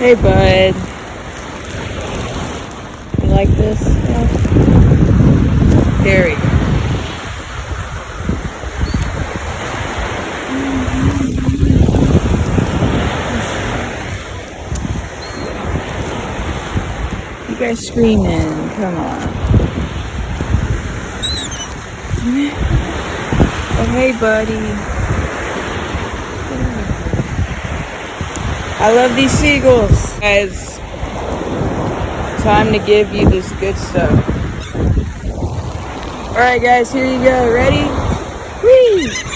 Hey, bud. You like this stuff? There we go. You guys screaming. Come on. Oh, hey, buddy. I love these seagulls. Guys, time to give you this good stuff. Alright, guys, here you go. Ready? Whee!